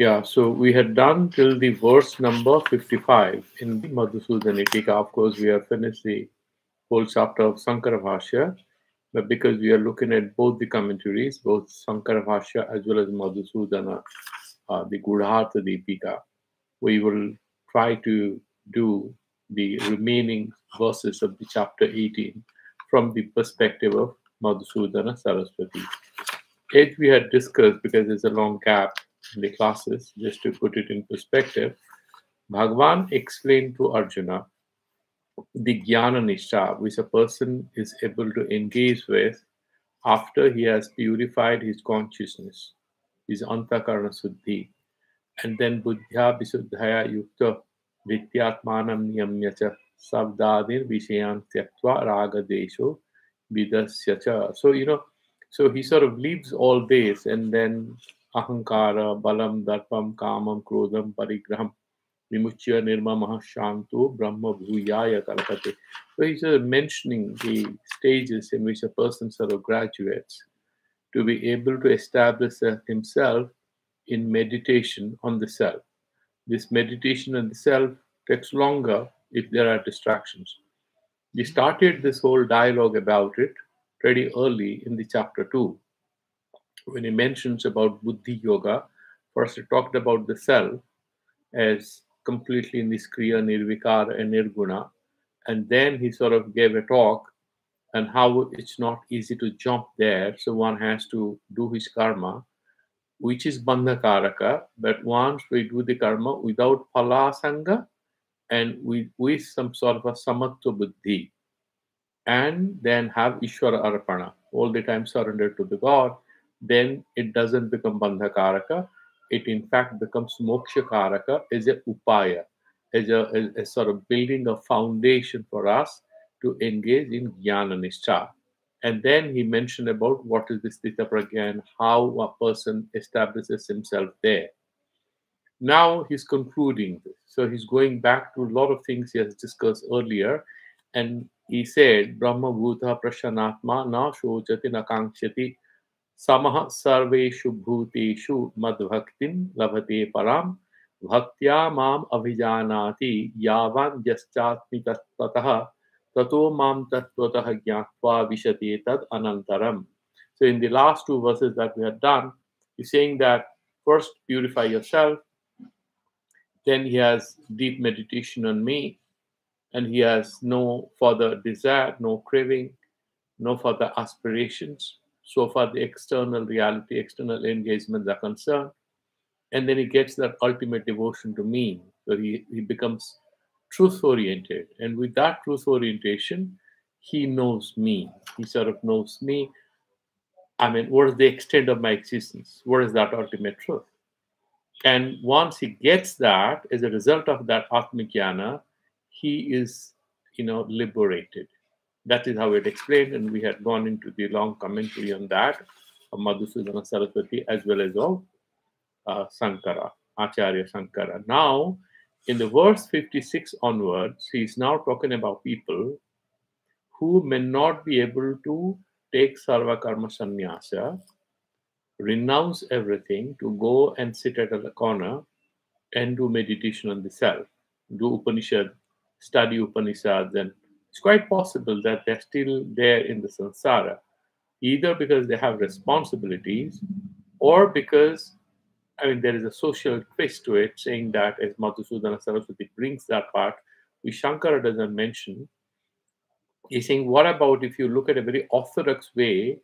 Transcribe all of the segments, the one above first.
Yeah, so we had done till the verse number 55 in the Madhusudana Tika. Of course, we have finished the whole chapter of Sankara Bhashya, but because we are looking at both the commentaries, both Sankara Bhashya as well as Madhusudana, the Gudhartha Deepika, we will try to do the remaining verses of the chapter 18 from the perspective of Madhusudana Saraswati. As we had discussed, because there's a long gap in the classes, just to put it in perspective, Bhagavan explained to Arjuna the jnana nishtha, which a person is able to engage with after he has purified his consciousness, his antakarana suddhi, and then buddhya visuddhaya yukta vityatmanam niyamya cha sabdadir vishayan tyaktva raga desho vidasya cha. So he sort of leaves all this, and then ahankara, balam, darpam, kamam, krodham, parigraham, vimuchya nirmamah shanto brahma bhuyaya kalpate. So he's sort of mentioning the stages in which a person sort of graduates to be able to establish himself in meditation on the self. This meditation on the self takes longer if there are distractions. We started this whole dialogue about it pretty early in the chapter 2 when he mentions about Buddhi Yoga. First, he talked about the self as completely niskriya, nirvikara, and nirguna. And then he sort of gave a talk on how it's not easy to jump there. So one has to do his karma, which is bandhakaraka. But once we do the karma without phalasanga and with some sort of a samatva buddhi, and then have Ishvara Arpana, all the time surrender to the God, then it doesn't become Bandhakaraka. It in fact becomes Mokshakaraka as a upaya, as sort of building a foundation for us to engage in Jnana Nishtha. And then he mentioned about what is this Sthita Prajna and how a person establishes himself there. Now he's concluding this. So he's going back to a lot of things he has discussed earlier. And he said, Brahma Bhuta Prashanatma na shochati na kankshati samaha sarveshu bhuteshu madbhaktin labhate param bhaktya mam abhijanati yavan jaschatmi tattvatah tato mam tattvataha jnatva vishati tad anantaram. So in the last two verses that we have done, he's saying that first purify yourself, then he has deep meditation on me, and he has no further desire, no craving, no further aspirations. So far, the external reality, external engagements are concerned. And then he gets that ultimate devotion to me. So he becomes truth oriented. And with that truth orientation, he knows me. He sort of knows me. I mean, what is the extent of my existence? What is that ultimate truth? And once he gets that, as a result of that Atmic Jnana, he is, liberated. That is how it explained, and we had gone into the long commentary on that of Madhusudana Saraswati as well as of Sankara, Acharya Sankara. Now, in the verse 56 onwards, he is now talking about people who may not be able to take Sarva Karma Sannyasa, renounce everything to go and sit at a corner and do meditation on the self, do Upanishad, study Upanishads, and it's quite possible that they're still there in the samsara, either because they have responsibilities or because, there is a social twist to it, saying that as Madhusudana Saraswati brings that part, which Shankara doesn't mention. He's saying, what about if you look at a very orthodox way,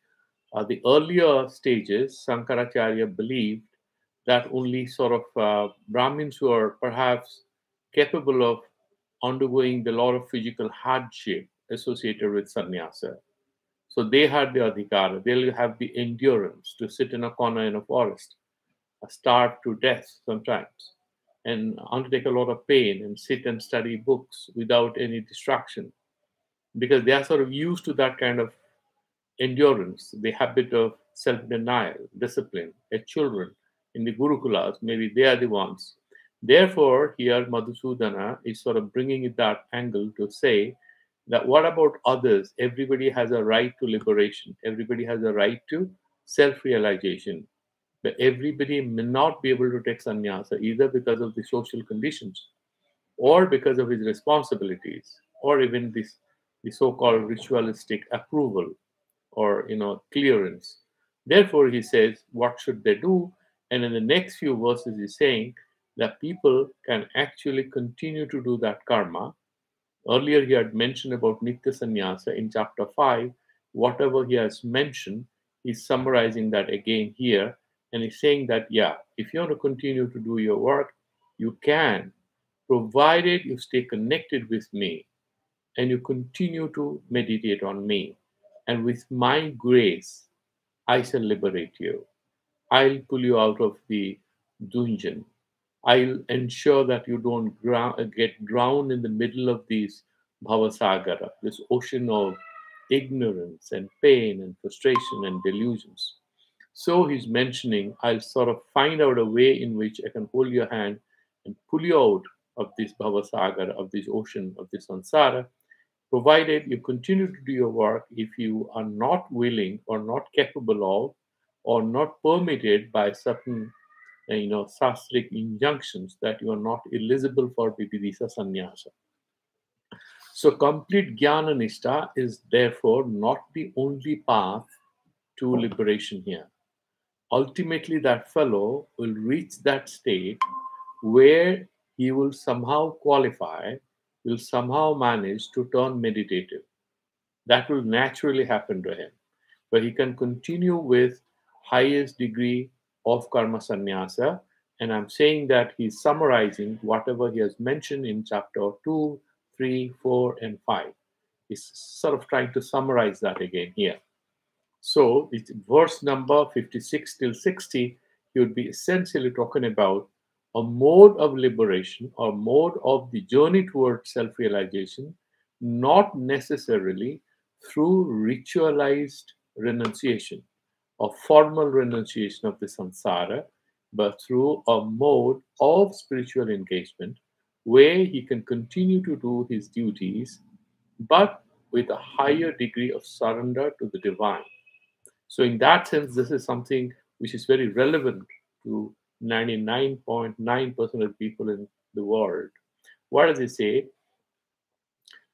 the earlier stages, Sankaracharya believed that only sort of Brahmins who are perhaps capable of undergoing a lot of physical hardship associated with sannyasa. So they had the adhikara, they'll have the endurance to sit in a corner in a forest, starve to death sometimes, and undertake a lot of pain and sit and study books without any distraction, because they are sort of used to that kind of endurance, the habit of self-denial, discipline, as children in the Gurukulas, maybe they are the ones. Therefore, here Madhusudana is sort of bringing it that angle to say that what about others? Everybody has a right to liberation. Everybody has a right to self-realization. But everybody may not be able to take sannyasa either because of the social conditions or because of his responsibilities or even this the so-called ritualistic approval or clearance. Therefore, he says, what should they do? And in the next few verses, he's saying that people can actually continue to do that karma. Earlier, he had mentioned about Nitya Sannyasa in chapter 5. Whatever he has mentioned, he's summarizing that again here. And he's saying that, yeah, if you want to continue to do your work, you can, provided you stay connected with me and you continue to meditate on me. And with my grace, I shall liberate you. I'll pull you out of the dungeon. I'll ensure that you don't get drowned in the middle of this bhavasagara, this ocean of ignorance and pain and frustration and delusions. So he's mentioning, I'll sort of find out a way in which I can hold your hand and pull you out of this bhavasagara, of this ocean, of this sansara, provided you continue to do your work. If you are not willing or not capable of or not permitted by certain sastric injunctions that you are not eligible for Vividisa Sannyasa. So complete Jnana Nishtha is therefore not the only path to liberation here. Ultimately, that fellow will reach that state where he will somehow qualify, will somehow manage to turn meditative. That will naturally happen to him, where he can continue with highest degree of karma sannyasa. And I'm saying that he's summarizing whatever he has mentioned in chapter 2, 3, 4, and 5. He's sort of trying to summarize that again here. So it's verse number 56 till 60, he would be essentially talking about a mode of liberation or mode of the journey towards self-realization, not necessarily through ritualized renunciation or formal renunciation of the samsara, but through a mode of spiritual engagement where he can continue to do his duties, but with a higher degree of surrender to the divine. So, in that sense, this is something which is very relevant to 99.9% of people in the world. What does it say?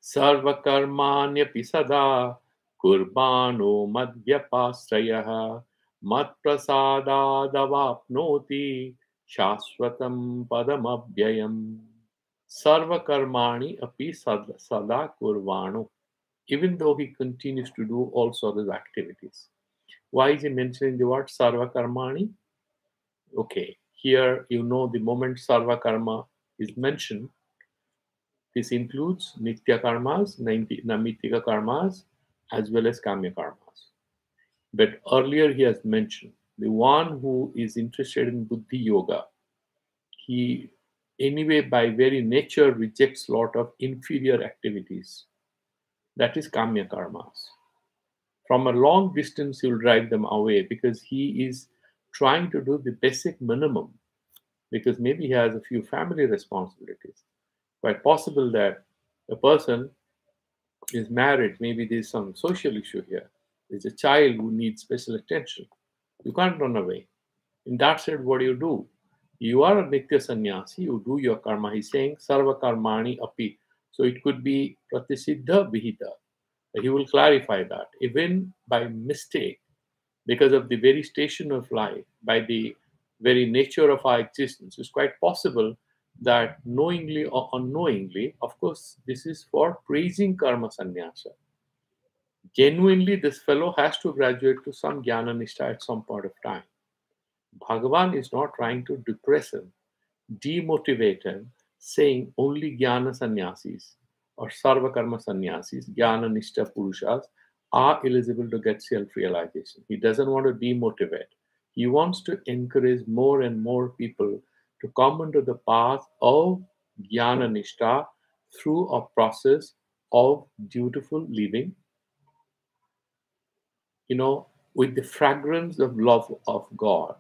Sarvakarmanya sada kurbano madhyapasrayah matprasadadavapnoti shaswatam padamabhyayam. Sarvakarmani api sada kurvano. Even though he continues to do all sorts of activities. Why is he mentioning the word sarva karmani? Okay, here the moment sarva karma is mentioned, this includes nitya karmas, namitika karmas, as well as kamya karmas. But earlier he has mentioned the one who is interested in buddhi yoga, he anyway by very nature rejects a lot of inferior activities. That is kamya karmas. From a long distance, he will drive them away because he is trying to do the basic minimum, because maybe he has a few family responsibilities. Quite possible that a person is married, maybe there's some social issue here. There's a child who needs special attention. You can't run away. In that said, what do? You are a Nitya Sannyasi, you do your karma. He's saying Sarva Karmani Api. So it could be Pratisiddha Vihita. He will clarify that. Even by mistake, because of the very station of life, by the very nature of our existence, it's quite possible that knowingly or unknowingly, of course, this is for praising karma sannyasa. Genuinely, this fellow has to graduate to some jnana nishtha at some point of time. Bhagavan is not trying to depress him, demotivate him, saying only jnana sannyasis or sarva karma sannyasis, jnana nishtha purushas, are eligible to get self-realization. He doesn't want to demotivate. He wants to encourage more and more people to come into the path of jnana nishtha through a process of dutiful living, with the fragrance of love of God,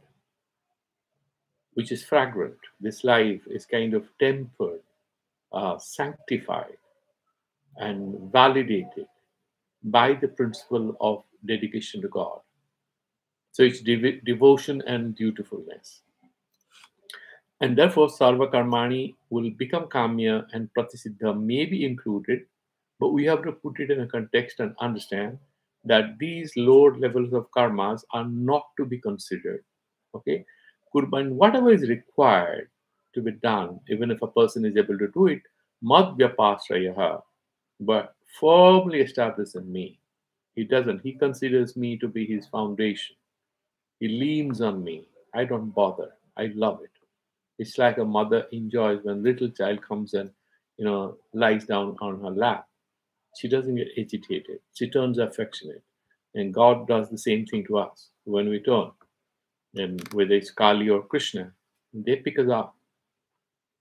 which is fragrant. This life is kind of tempered, sanctified, and validated by the principle of dedication to God. So it's devotion and dutifulness. And therefore, Sarva Karmani will become Kamya and Pratisiddha may be included, but we have to put it in a context and understand that these lower levels of karmas are not to be considered. Okay? Kurban, whatever is required to be done, even if a person is able to do it, madhyapasrayaha, but firmly established in me. He doesn't. He considers me to be his foundation. He leans on me. I don't bother. I love it. It's like a mother enjoys when little child comes and lies down on her lap. She doesn't get agitated. She turns affectionate. And God does the same thing to us when we turn. And whether it's Kali or Krishna, they pick us up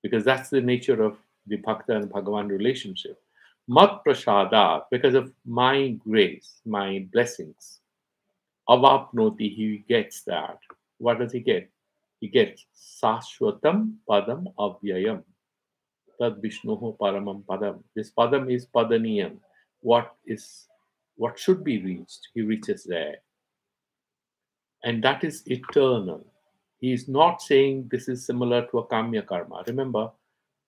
because that's the nature of the Bhakta and Bhagavan relationship. Mat prasada, because of my grace, my blessings. Avapnoti, he gets that. What does he get? He gets Sashwatam Padam Avyayam. Tad Vishnuho Paramam Padam. This Padam is Padaniyam. What should be reached, he reaches there. And that is eternal. He is not saying this is similar to a Kamya Karma. Remember,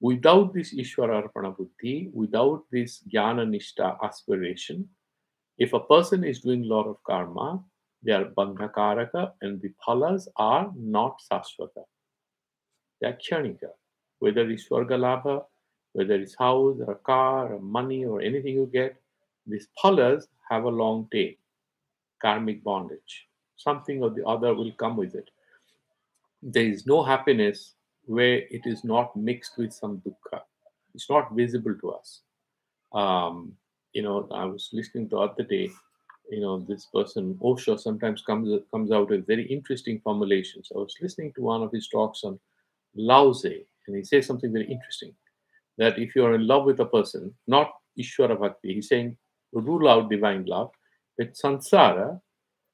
without this Ishvara Arpana Buddhi, without this Jnana Nishta aspiration, if a person is doing a lot of karma, they are bandhakaraka and the phalas are not sashvata. They are kshanika. Whether it's swargalabha, whether it's house or car or money or anything you get, these phalas have a long tail, karmic bondage. Something or the other will come with it. There is no happiness where it is not mixed with some dukkha. It's not visible to us. I was listening the other day. This person Osho sometimes comes out with very interesting formulations. I was listening to one of his talks on Lao Tse, and he says something very interesting. That if you are in love with a person, not Ishvara Bhakti, he's saying rule out divine love. With Sansara,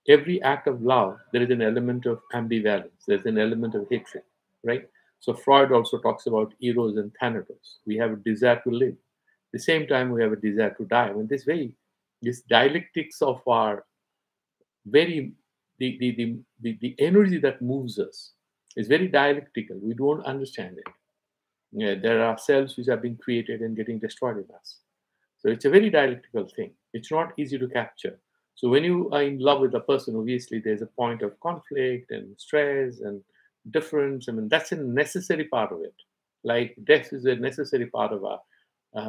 every act of love, there is an element of ambivalence. There's an element of hatred, right? So Freud also talks about eros and thanatos. We have a desire to live. At the same time, we have a desire to die. I mean, this dialectics of our very the energy that moves us is very dialectical. We don't understand it. Yeah, there are cells which have been created and getting destroyed in us. So it's a very dialectical thing. It's not easy to capture. So when you are in love with a person, obviously there's a point of conflict and stress and difference. I mean, that's a necessary part of it. Like death is a necessary part of our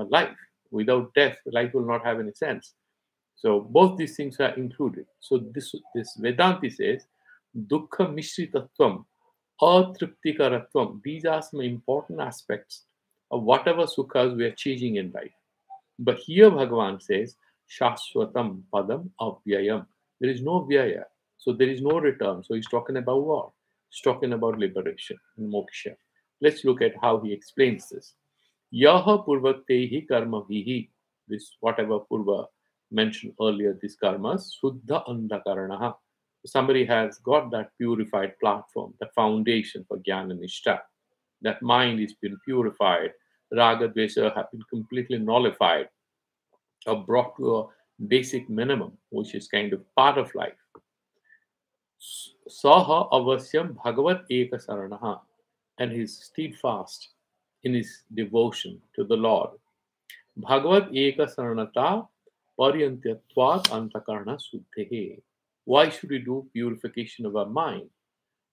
life. Without death, life will not have any sense. So both these things are included. So this Vedanti says, dukkha mishritatvam, atriptikaratvam. These are some important aspects of whatever sukhas we are chasing in life. But here Bhagavan says, Shashwatam Padam Avyayam. There is no Vyaya. So there is no return. So he's talking about what? He's talking about liberation and moksha. Let's look at how he explains this. Yaha Purvatehi Karma Vihi. This whatever Purva mentioned earlier, these karmas, Suddha Andakaranaha. Somebody has got that purified platform, the foundation for Jnana Nishta. That mind is been purified. Raga Dvesha have been completely nullified or brought to a basic minimum, which is kind of part of life. Saha avasyam bhagavat eka saranaha, and he's steadfast in his devotion to the Lord. Bhagavat eka saranata paryantyatvat antakarna suddhehe. Why should we do purification of our mind?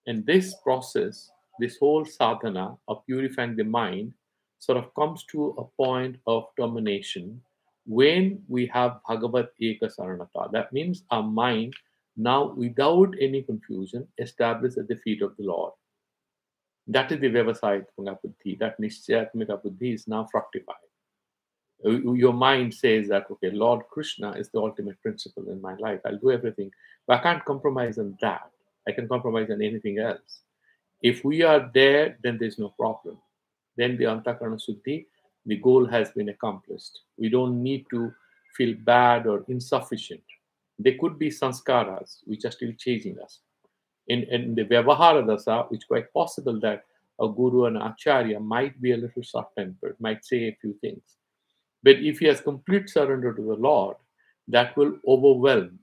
And this process, this whole sadhana of purifying the mind, sort of comes to a point of termination when we have Bhagavat Eka Saranata. That means our mind now, without any confusion, established at the feet of the Lord. That is the Vyavasayatmaka Buddhi. That Nishchayatmaka Buddhi is now fructified. Your mind says that, okay, Lord Krishna is the ultimate principle in my life. I'll do everything. But I can't compromise on that. I can compromise on anything else. If we are there, then there's no problem. Then the Antakarana Suddhi, the goal has been accomplished. We don't need to feel bad or insufficient. There could be sanskaras which are still chasing us. In the Vyavahara Dasa, it's quite possible that a guru and acharya might be a little short-tempered, might say a few things. But if he has complete surrender to the Lord, that will overwhelm,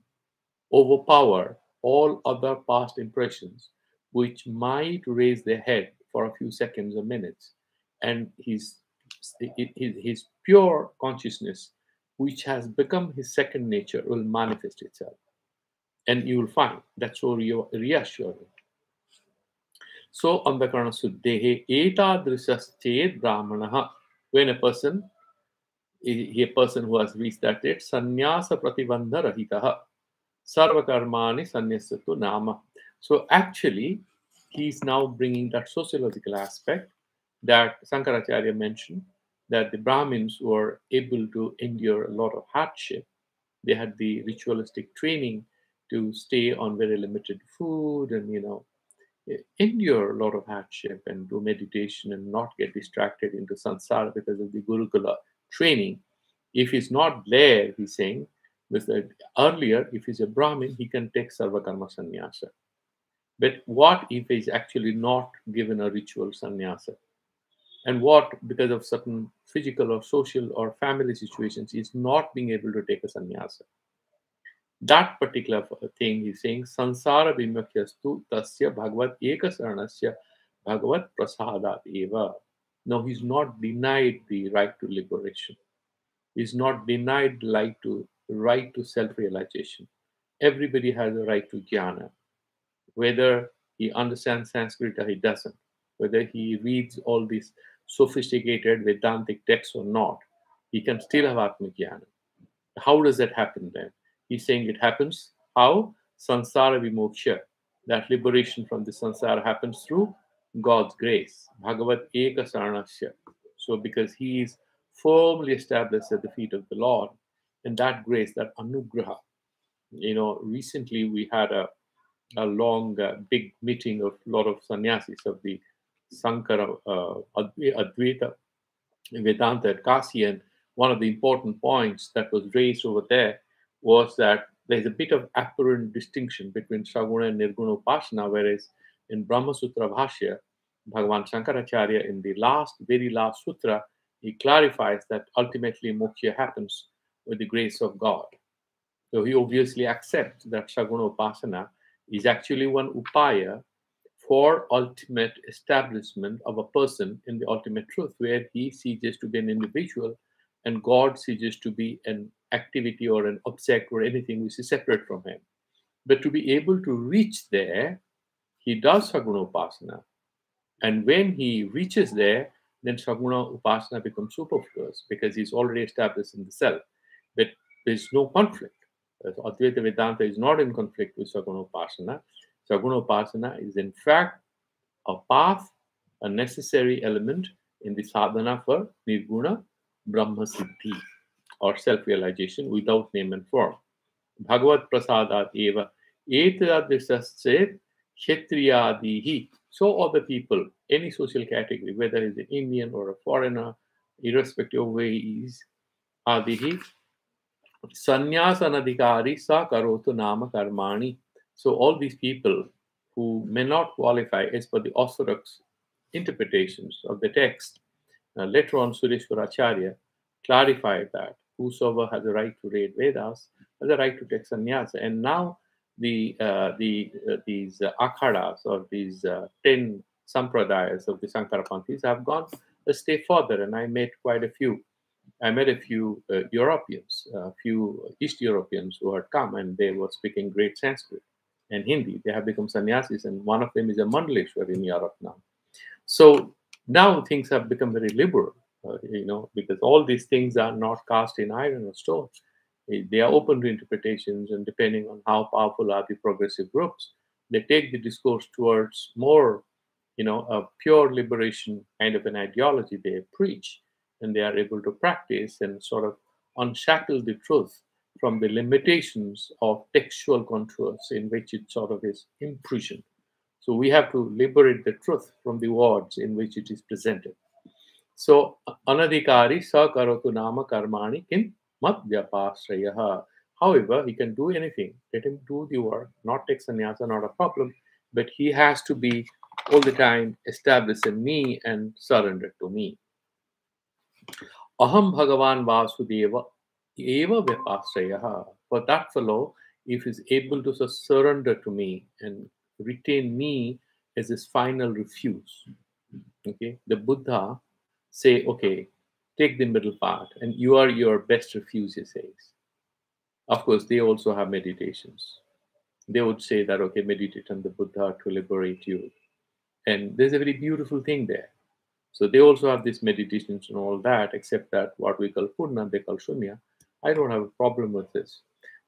overpower all other past impressions which might raise their head for a few seconds or minutes, and his pure consciousness, which has become his second nature, will manifest itself. And you will find that's so reassuring. So, Ambakarana Suddhehe etadrishasched brahmanaha. When a person who has reached that state, sannyasa pratibandha rahitaha, sarvakarmani sannyasatu nama. So, actually, he's now bringing that sociological aspect that Sankaracharya mentioned, that the Brahmins were able to endure a lot of hardship. They had the ritualistic training to stay on very limited food and, endure a lot of hardship and do meditation and not get distracted into samsara because of the Gurukula training. If he's not there, he's saying, earlier, if he's a Brahmin, he can take Sarvakarma sannyasa. But what if he's actually not given a ritual sannyasa? And what, because of certain physical or social or family situations, is not being able to take a sannyasa? That particular thing he's saying, sansara vimyakhyastu tasya bhagavad ekasaranasya bhagavad prasadat eva. No, he's not denied the right to liberation. He's not denied the right to self-realization. Everybody has a right to jnana, whether he understands Sanskrit or he doesn't, whether he reads all these sophisticated Vedantic texts or not, he can still have Atmajnana. How does that happen then? He's saying it happens how? Sansara vimoksha. That liberation from the sansara happens through God's grace. Bhagavat eka saranasya. So because he is firmly established at the feet of the Lord, and that grace, that anugraha. Recently we had a long, big meeting of a lot of sannyasis of the Sankara Advaita Vedanta at Kasi, and one of the important points that was raised over there was that there's a bit of apparent distinction between Saguna and Nirguna Upasana, whereas in Brahma Sutra Bhashya, Bhagavan Shankaracharya, in the very last sutra, he clarifies that ultimately moksha happens with the grace of God. So he obviously accepts that Saguna Upasana is actually one upaya for ultimate establishment of a person in the ultimate truth, where he ceases to be an individual and God ceases to be an activity or an object or anything which is separate from him. But to be able to reach there, he does Saguna Upasana. And when he reaches there, then Saguna Upasana becomes superfluous because he's already established in the self. But there's no conflict. Advaita Vedanta is not in conflict with Saguna Upasana. Saguna Upasana is in fact a path, a necessary element in the sadhana for Nirguna Brahma Siddhi, or self-realization without name and form. Bhagavad Prasadat eva etadrisaschet kshetriyadihi. So other people, any social category, whether he's an Indian or a foreigner, irrespective of where he is, adihi Sannyasanadhikari sa karotu nama karmani. So all these people who may not qualify as per the orthodox interpretations of the text, later on Sureshwar Acharya clarified that whosoever has a right to read Vedas has a right to take sannyasa. And now these akhadas or these 10 sampradayas of the Sankarapanthis have gone a step further, and I met quite a few. I met a few Europeans, a few East Europeans who had come, and they were speaking great Sanskrit and Hindi. They have become sannyasis, and one of them is a Mandaleshwar in Europe now. So now things have become very liberal, because all these things are not cast in iron or stone. They are open to interpretations, and depending on how powerful are the progressive groups, they take the discourse towards more, a pure liberation kind of an ideology they preach, and they are able to practice and sort of unshackle the truth from the limitations of textual contours in which it sort of is imprisoned. So we have to liberate the truth from the words in which it is presented. So anadhikari sa karotu nama karmani kim mat vyapasrayaha. However, he can do anything. Let him do the work, not take sannyasa, not a problem. But he has to be all the time established in me and surrendered to me. Aham Bhagavan Vasudeva eva vyapasrayaha. For that fellow, if he's able to surrender to me and retain me as his final refuse, okay, the Buddha say, okay, take the middle path, and you are your best refuse, he says. Of course, they also have meditations. They would say that, okay, meditate on the Buddha to liberate you. And there's a very beautiful thing there. So they also have these meditations and all that, except that what we call Purna, they call Shunya. I don't have a problem with this.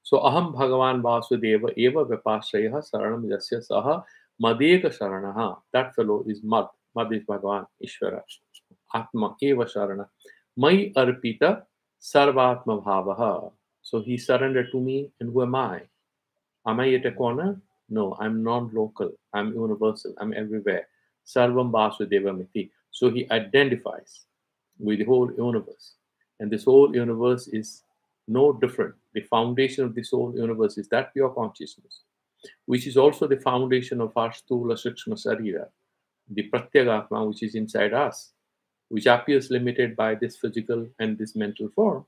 So Aham Bhagavan Vasudeva Eva Vipashraya Saranam Yasya Saha Madeka Sharanaha. That fellow is Mad. Mad is Bhagavan, Ishvara. Atma Eva Sharana. Mai Arpita Sarvatma Bhavaha. So he surrendered to me, and who am I? Am I at a corner? No, I'm non-local. I'm universal. I'm everywhere. Sarvam Vasudeva Miti. So he identifies with the whole universe. And this whole universe is no different. The foundation of this whole universe is that pure consciousness, which is also the foundation of our Stula Sukshma Sarira, the Pratyagatma, which is inside us, which appears limited by this physical and this mental form.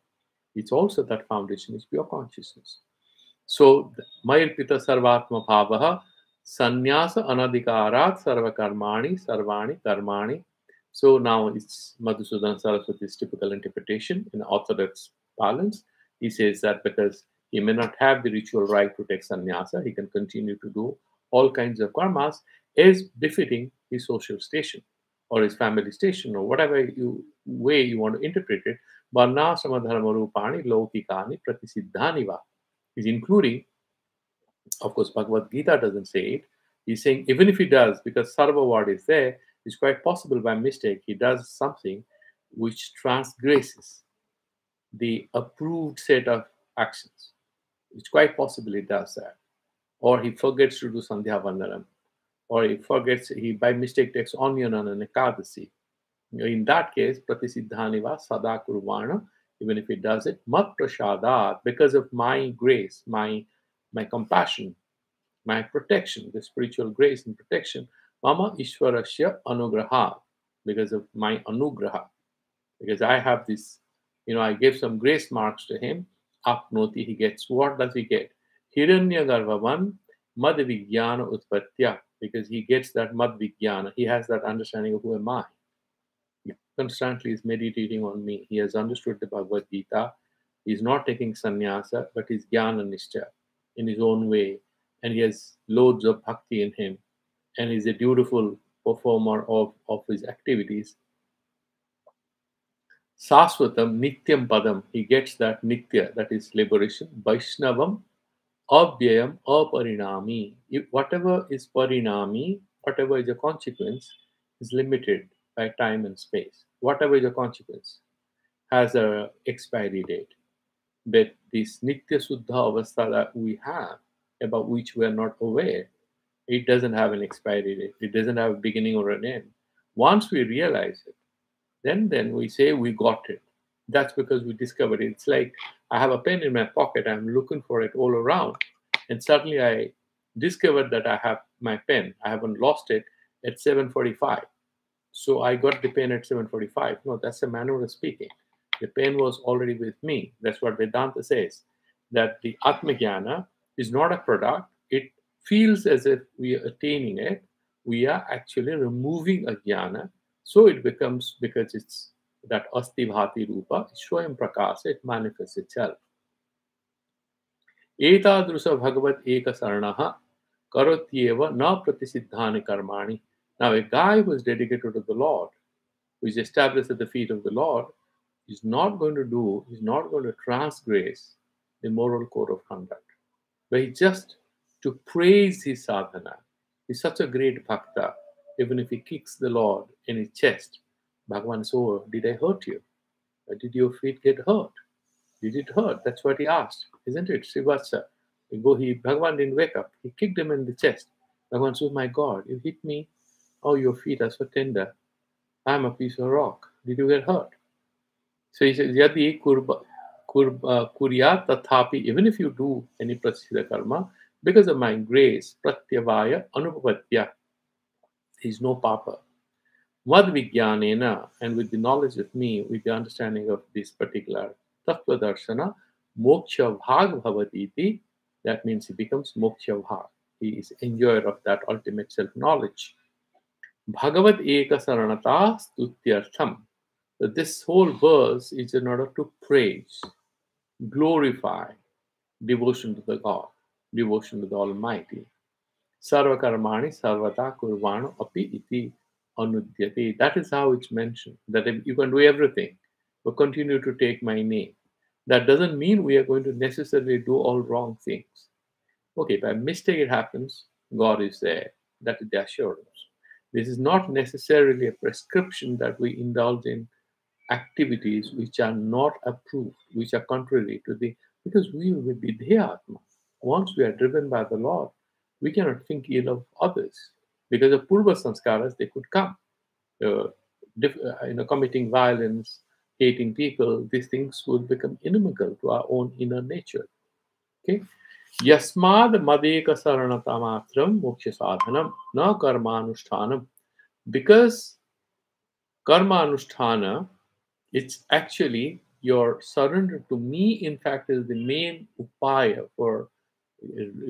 It's also that foundation is pure consciousness. So, Mayalpita Sarvatma Bhavaha Sannyasa Anadhikarat Sarva Karmani Sarvani Karmani. So now it's Madhusudana Saraswati's typical interpretation in Orthodox parlance. He says that because he may not have the ritual right to take sannyasa, he can continue to do all kinds of karmas as befitting his social station or his family station or whatever way you want to interpret it. Varna Samadharma Rupani Laukikani Pratisiddhani Va is including, of course, Bhagavad Gita doesn't say it. He's saying even if he does, because Sarva word is there, it's quite possible by mistake he does something which transgresses the approved set of actions. It's quite possible he does that. Or he forgets to do Sandhya Vandanam. Or he by mistake takes onion on an Ekadasi. In that case, Pratisiddhaniva Sada Kurvana, even if he does it, Mat Prashadat, because of my grace, my compassion, my protection, the spiritual grace and protection, Mama Ishwarasya Anugraha, because of my Anugraha, because I have this, I gave some grace marks to him. Apnoti, he gets, what does he get? Hiranya Garvavan Mad Vijnana Utpatya, because he gets that Mad Vijnana, he has that understanding of who am I. He constantly is meditating on me. He has understood the Bhagavad Gita. He's not taking sannyasa, but he's jnana nishta in his own way. And he has loads of bhakti in him. And he's a dutiful performer of his activities. Saswatam Nityam Padam. He gets that Nitya, that is liberation. Vaishnavam Abhyayam Aparinami. Whatever is parinami, whatever is a consequence, is limited by time and space. Whatever is a consequence has a expiry date. But this Nitya Suddha Avastha that we have, about which we are not aware, it doesn't have an expiry date. It doesn't have a beginning or an end. Once we realize it, then we say we got it. That's because we discovered it. It's like I have a pen in my pocket, I'm looking for it all around, and suddenly I discovered that I have my pen. I haven't lost it at 7:45. So I got the pen at 7:45. No, that's a manner of speaking. The pen was already with me. That's what Vedanta says, that the Atmajnana is not a product. It feels as if we are attaining it. We are actually removing ajnana. So it becomes, because it's that asti bhati rupa, Shwayam prakasa, it manifests itself. Etadrusa bhagavat eka saranaha karotyeva na pratisiddhani karmani. Now a guy who is dedicated to the Lord, who is established at the feet of the Lord, is not going to transgress the moral code of conduct. But he just to praise his sadhana. He's such a great bhakta. Even if he kicks the Lord in his chest, Bhagavan says, oh, did I hurt you? Or did your feet get hurt? Did it hurt? That's what he asked, isn't it? Srivatsa. Bhagavan didn't wake up. He kicked him in the chest. Bhagavan says, my God, you hit me. Oh, your feet are so tender. I'm a piece of rock. Did you get hurt? So he says, Yadi kuryat tathapi, even if you do any prasiddha karma, because of my grace, pratyavaya anupapatya, is no papa. Mad vijnanena, and with the knowledge of me, with the understanding of this particular tattva darshana, moksha bhag bhavatiti, That means he becomes moksha. He is enjoyer of that ultimate self-knowledge. Bhagavad Eka Saranata Stutyartham. So this whole verse is in order to praise, glorify devotion to the God, devotion to the Almighty. Sarva karmani sarvata kurvano api iti anudyate. That is how it's mentioned, that you can do everything, but continue to take my name. That doesn't mean we are going to necessarily do all wrong things. Okay, by mistake it happens, God is there. That is the assurance. This is not necessarily a prescription that we indulge in activities which are not approved, which are contrary to the, because we will be Dhyatma. Once we are driven by the Lord, we cannot think ill of others. Because of Purva Sanskaras, they could come. Uh, Committing violence, hating people, these things will become inimical to our own inner nature. Okay? Yasmad madeka saranatamatra moksha sadhanam na karma anushtanam. Because karma anusthana, it's actually your surrender to me, in fact, is the main upaya for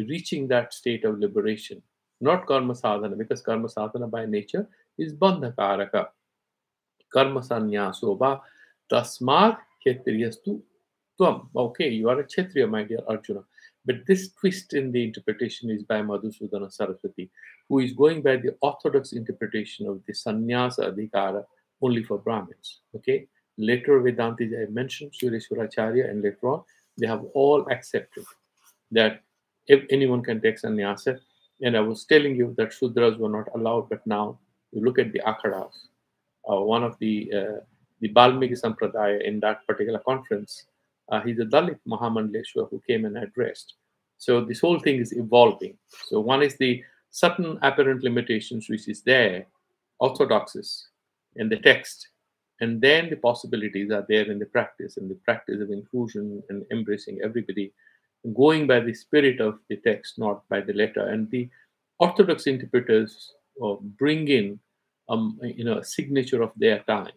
reaching that state of liberation, not karma sadhana, because karma sadhana by nature is bandhakaraka. Karma sanyaso va tasmad kshatriyastu tvam. Okay, you are a kshatriya, my dear Arjuna. But this twist in the interpretation is by Madhusudana Saraswati, who is going by the orthodox interpretation of the sannyasa adhikara only for Brahmins. Okay, later Vedantis I mentioned, Sureshwaracharya, and later on, they have all accepted that if anyone can take sannyasa. And I was telling you that Shudras were not allowed, but now you look at the akhadas. One of the Balmiki Sampradaya in that particular conference, he's a Dalit Mahamandleshwar who came and addressed. So this whole thing is evolving. So one is the certain apparent limitations which is there, orthodoxes in the text, and then the possibilities are there in the practice, and the practice of inclusion and embracing everybody, going by the spirit of the text, not by the letter. And the orthodox interpreters bring in a signature of their time,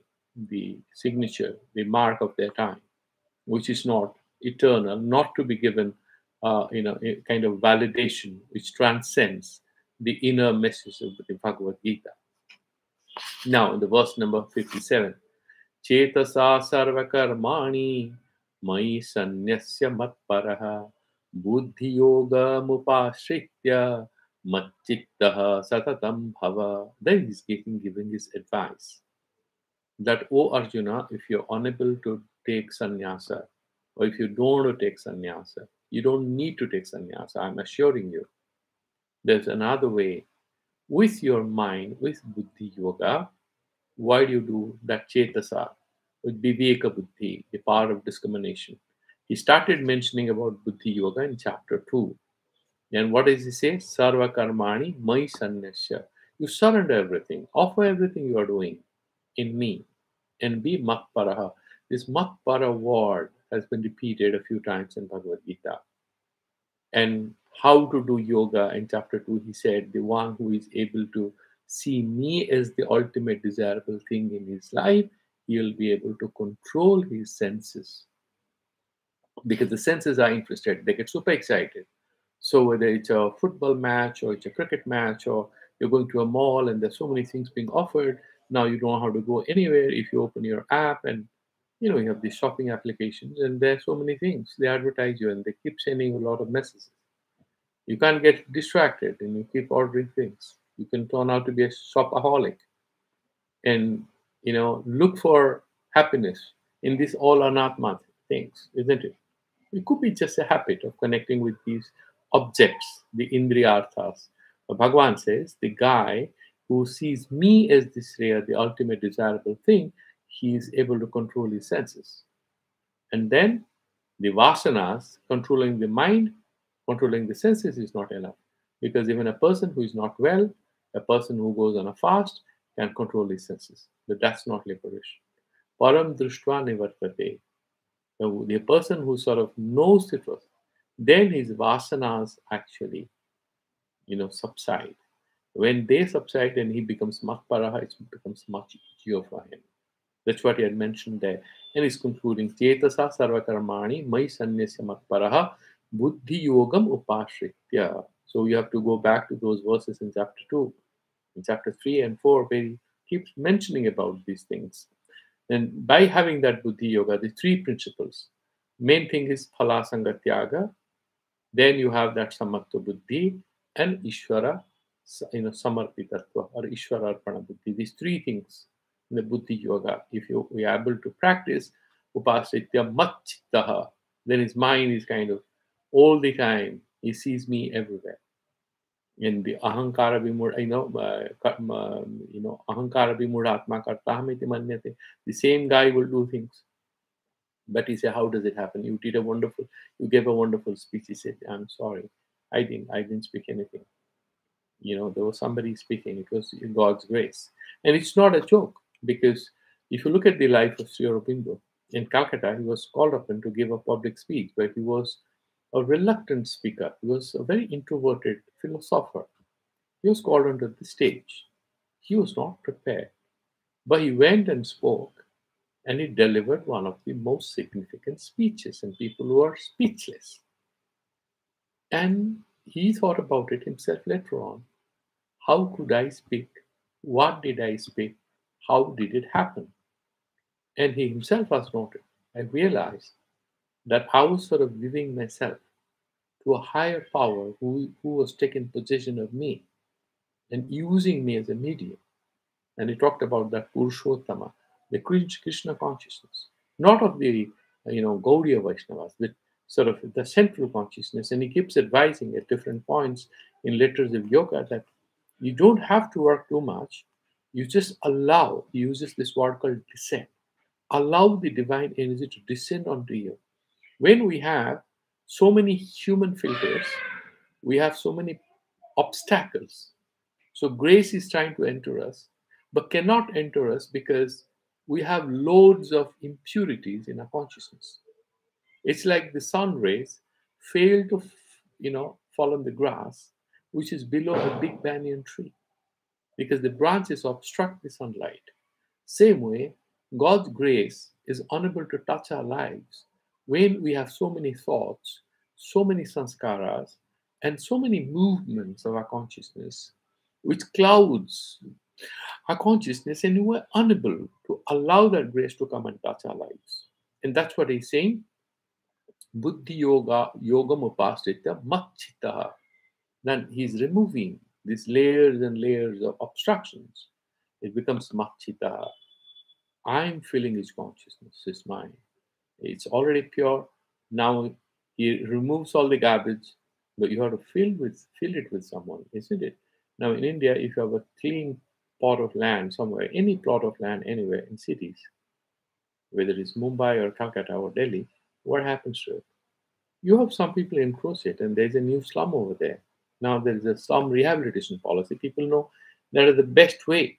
the signature, the mark of their time, which is not eternal, not to be given, a kind of validation which transcends the inner message of the Bhagavad Gita. Now, in the verse number 57, Chetasa sarvakarmani mai sanyasya matparaha buddhi yoga mupashritya matchittaha satatam bhava. Then he's giving his advice that, O Arjuna, if you're unable to take sannyasa, or if you don't want to take sannyasa, you don't need to take sannyasa. I'm assuring you. There's another way. With your mind, with buddhi yoga, why do you do that chetasa? With viveka buddhi, the power of discrimination. He started mentioning about buddhi yoga in chapter 2. And what does he say? Sarva karmani mai sanyasya. You surrender everything, offer everything you are doing in me, and be matparaha. This matpara word has been repeated a few times in Bhagavad Gita. And how to do yoga in chapter 2, he said, the one who is able to see me as the ultimate desirable thing in his life, he will be able to control his senses. Because the senses are interested, they get super excited. So whether it's a football match or it's a cricket match, or you're going to a mall and there's so many things being offered, now you don't know how to go anywhere. If you open your app and you have these shopping applications and there's so many things, they advertise you and they keep sending a lot of messages. You can't get distracted and you keep ordering things. You can turn out to be a shopaholic and look for happiness in these all anatma things, isn't it? It could be just a habit of connecting with these objects, the indriyarthas. Bhagavan says the guy who sees me as the Sreya, the ultimate desirable thing, he is able to control his senses. And then the vasanas, controlling the mind, controlling the senses is not enough. Because even a person who is not well, a person who goes on a fast, can control his senses. But that's not liberation. Param drishtva nivartate. The person who sort of knows the truth, then his vasanas actually, subside. When they subside and he becomes matparaha, it becomes much easier for him. That's what he had mentioned there. And he's concluding, Chetasa sarvakarmani mai sanyasya matparaha Buddhi yogam upashritya. So you have to go back to those verses in chapter 2, in chapter 3 and 4, where he keeps mentioning about these things. And by having that buddhi yoga, the three principles, main thing is phala sangatyaga, then you have that samatva buddhi and ishvara, samarpitatva or ishvara arpana buddhi. These three things in the buddhi yoga, if you are able to practice upasritya matchittaha, then his mind is kind of all the time, he sees me everywhere. In the ahankara vimud, ahankara vimudatma kartahamiti manyate, the same guy will do things. But he said, how does it happen? You gave a wonderful speech. He said, I'm sorry, I didn't speak anything. There was somebody speaking. It was in God's grace. And it's not a joke, because if you look at the life of Sri Aurobindo, in Calcutta, he was called upon to give a public speech, but he was a reluctant speaker. He was a very introverted philosopher. He was called onto the stage. He was not prepared, but he went and spoke, and he delivered one of the most significant speeches, and people were speechless. And he thought about it himself later on. How could I speak? What did I speak? How did it happen? And he himself has noted, I realized that I was sort of giving myself to a higher power who was taking possession of me and using me as a medium. And he talked about that Purushottama, the Krishna consciousness, not of the Gaudiya Vaishnavas, but sort of the central consciousness. And he keeps advising at different points in letters of yoga that you don't have to work too much. You just allow. He uses this word called descent. Allow the divine energy to descend onto you. When we have so many human filters, we have so many obstacles. So grace is trying to enter us, but cannot enter us because we have loads of impurities in our consciousness. It's like the sun rays fail to, fall on the grass, which is below a big banyan tree, because the branches obstruct the sunlight. Same way, God's grace is unable to touch our lives when we have so many thoughts, so many sanskaras, and so many movements of our consciousness, which clouds our consciousness, and we're unable to allow that grace to come and touch our lives. And that's what he's saying. Buddhi yoga, yogam upasritya matchitaha. Then he's removing these layers and layers of obstructions. It becomes matchitaha. I'm feeling his consciousness, his mind. It's already pure. Now he removes all the garbage, but you have to fill it with someone, isn't it? Now in India, if you have a clean plot of land somewhere, any plot of land anywhere in cities, whether it's Mumbai or Calcutta or Delhi, what happens to it? You have some people encroach it, and there's a new slum over there. Now there is a slum rehabilitation policy. People know that is the best way.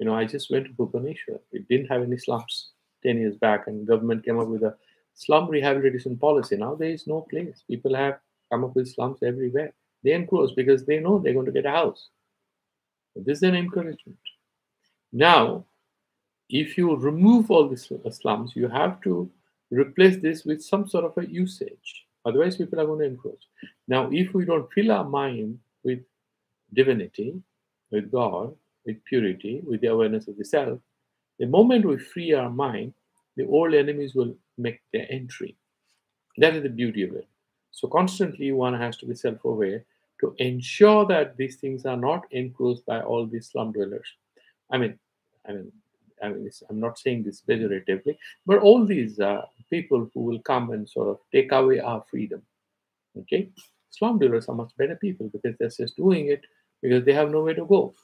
I just went to Bhubaneswar. It didn't have any slums 10 years back, and government came up with a slum rehabilitation policy. Now there is no place. People have come up with slums everywhere. They encroach because they know they're going to get a house. This is an encouragement. Now, if you remove all these slums, you have to replace this with some sort of a usage. Otherwise, people are going to encroach. Now, if we don't fill our mind with divinity, with God, with purity, with the awareness of the self, the moment we free our mind, the old enemies will make their entry. That is the beauty of it. So constantly one has to be self-aware to ensure that these things are not enclosed by all these slum dwellers. I mean, I mean, I'm not saying this pejoratively, but all these people who will come and sort of take away our freedom. Okay, slum dwellers are much better people because they're just doing it because they have nowhere to go.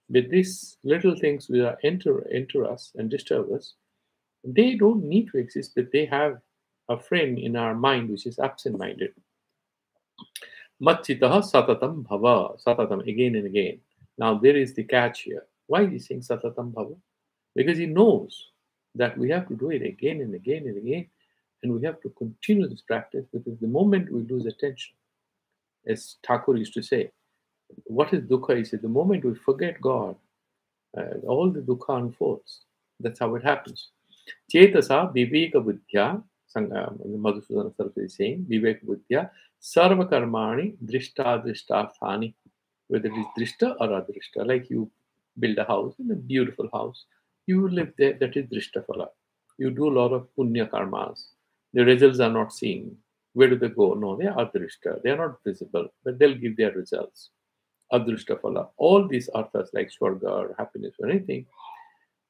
But these little things will enter us and disturb us. They don't need to exist, but they have a friend in our mind which is absent-minded. Matchitaha satatam bhava, satatam, again and again. Now there is the catch here. Why is he saying satatam bhava? Because he knows that we have to do it again and again and again, and we have to continue this practice, because the moment we lose attention, as Thakur used to say, what is dukkha? He said, the moment we forget God, all the dukkha unfolds. That's how it happens. Chetasa viveka buddhya Madhusudana Saraswati is saying, Vivek Buddhya, Sarva Karmani, Drishta Drishtarthani, whether it is Drishta or Adrishta. Like you build a house, a beautiful house, you live there, that is Drishta Phala. You do a lot of Punya Karmas. The results are not seen. Where do they go? No, they are Adrishta. They are not visible, but they'll give their results. Adrishta Phala. All these arthas like Swarga or happiness or anything.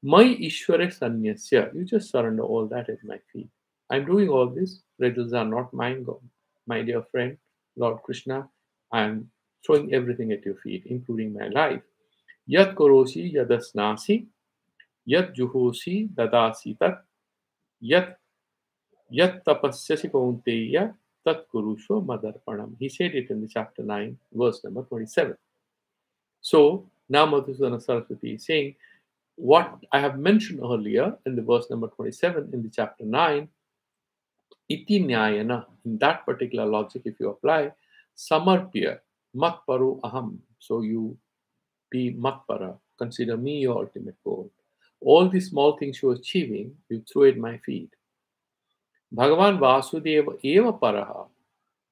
My Ishwara Sanyasya, you just surrender all that at my feet. I'm doing all this. Results are not mine, God. My dear friend, Lord Krishna, I'm throwing everything at your feet, including my life. Yat korosi yadasnasi, yat juhosi dadasi tat, yat yat tapasyasi kaunteya, tat kurusho madarpanam. He said it in the chapter 9, verse number 27. So now Madhusudana Saraswati is saying, what I have mentioned earlier in the verse number 27 in the chapter 9, iti nyayana, in that particular logic, if you apply, samarpya, matparu aham, so you be matpara, consider me your ultimate goal. All the small things you're achieving, you throw at my feet. Bhagavan Vasudeva eva paraha.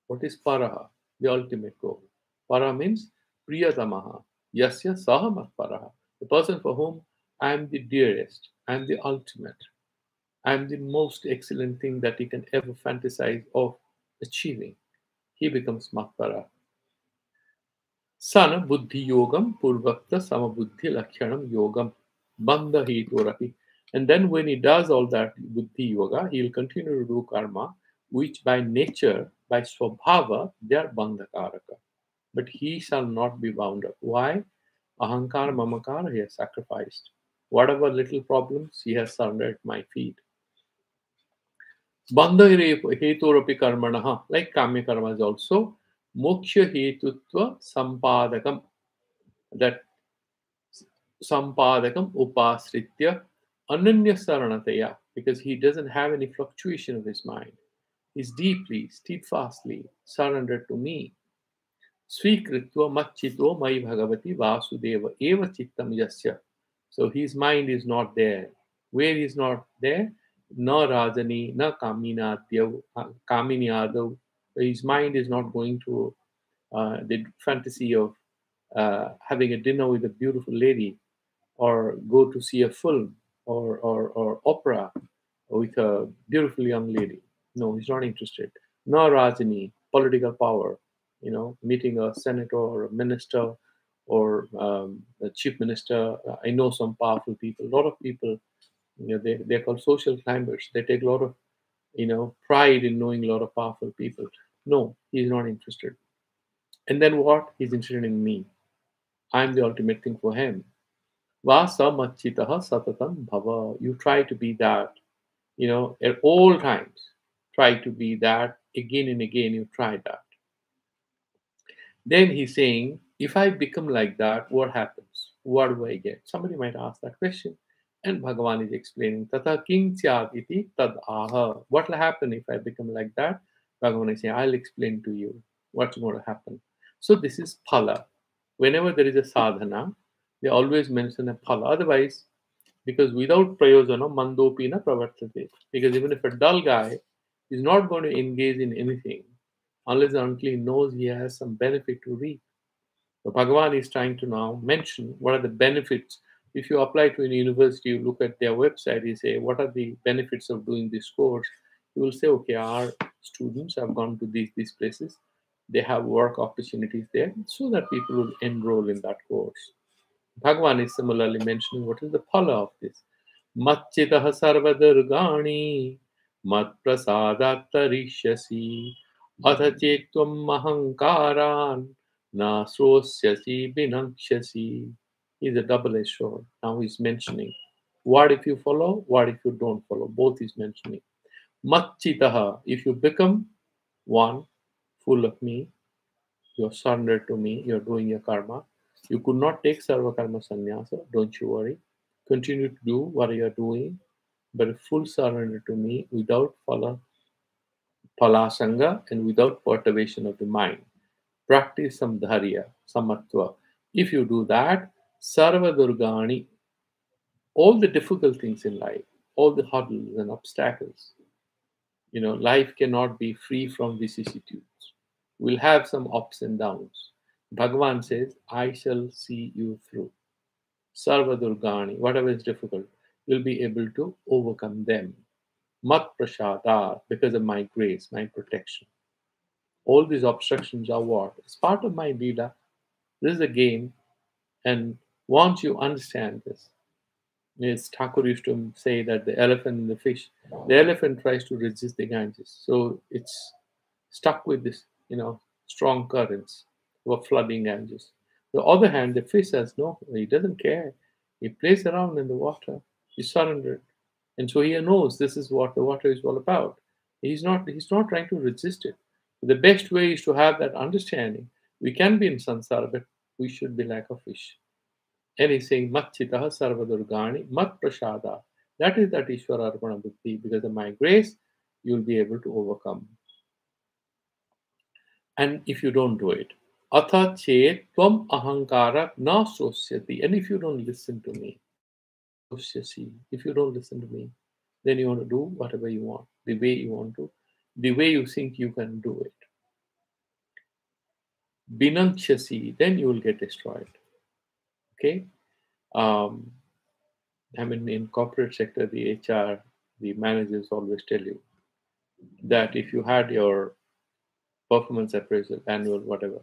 What is paraha? The ultimate goal. Para means priyatamaha, yasya sahamat paraha. The person for whom I am the dearest, I am the ultimate. I am the most excellent thing that he can ever fantasize of achieving. He becomes Matpara. Sana buddhi yogam purvakta samabuddhi lakshanam yogam bandha hitorapi. And then when he does all that buddhi yoga, he will continue to do karma, which by nature, by swabhava, they are bandhakaraka. But he shall not be bound up. Why? Ahankar mamakar, he has sacrificed. Whatever little problems, he has surrendered at my feet. Bandha heturapi karmanaha, like Kamya karma is also moksha hetutva sampadakam. That sampadakam upasritya ananya saranataya, because he doesn't have any fluctuation of his mind. He's deeply, steadfastly surrendered to me. Swikritva machito mai bhagavati vasudeva eva chittam yasya. So his mind is not there. Where is not there? Na Rajani, na Kamini Adav. His mind is not going to the fantasy of having a dinner with a beautiful lady, or go to see a film, or opera with a beautiful young lady. No, he's not interested. Na Rajani, political power, meeting a senator or a minister or a chief minister. I know some powerful people, a lot of people, they're called social climbers. They take a lot of, pride in knowing a lot of powerful people. No, he's not interested. And then what? He's interested in me. I'm the ultimate thing for him. Vasa machitaha satatam bhava. You try to be that, at all times. Try to be that again and again. You try that. Then he's saying, if I become like that, what happens? What do I get? Somebody might ask that question. And Bhagavan is explaining, Tata king syat iti tad aha. What will happen if I become like that? Bhagavan is saying, I'll explain to you what's going to happen. So this is phala. Whenever there is a sadhana, they always mention a phala. Otherwise, because without prayojana, mandopina pravartate. Because even if a dull guy is not going to engage in anything, unless and until he knows he has some benefit to reap. So Bhagavan is trying to now mention what are the benefits. If you apply to a university, you look at their website, you say, what are the benefits of doing this course? You will say, okay, our students have gone to these places. They have work opportunities there, so that people will enroll in that course. Bhagavan is similarly mentioning what is the phala of this. Machitaha sarvadurgani mat prasadat tarishyasi atha chetvam ahankaran na srosyasi binakshasi. Is a double-edged sword. Now he's mentioning what if you follow, what if you don't follow. Both is mentioning. Machitaha, if you become one, full of me, you're surrendered to me, you're doing your karma. You could not take sarva karma sannyasa, don't you worry. Continue to do what you're doing, but full surrender to me without palasanga and without perturbation of the mind. Practice some dharya, samatva. If you do that, sarva durgani, all the difficult things in life, all the hurdles and obstacles, Life cannot be free from vicissitudes. We'll have some ups and downs. Bhagavan says, I shall see you through. Sarva Durgani, whatever is difficult, you'll be able to overcome them. Mat Prashada, because of my grace, my protection. All these obstructions are what? It's part of my Leela. This is a game. And once you understand this, yes, Thakur used to say that the elephant and the fish, the elephant tries to resist the Ganges. So it's stuck with this, strong currents were flooding Ganges. On the other hand, the fish says, no, he doesn't care. He plays around in the water. He surrendered. And so he knows this is what the water is all about. He's not trying to resist it. The best way is to have that understanding. We can be in samsara, but we should be like a fish. And he's saying, Mat Chitaha Sarvadurgani, Mat Prashada. That is that Ishvara Arpana Buddhi. Because of my grace, you'll be able to overcome. And if you don't do it, Atha Chet Tvam Ahankara Na Sosyati. And if you don't listen to me, if you don't listen to me, then you want to do whatever you want, the way you want to, the way you think you can do it. Binanchasi, then you will get destroyed. Okay? In corporate sector, the HR, the managers always tell you that if you had your performance appraisal, annual, whatever,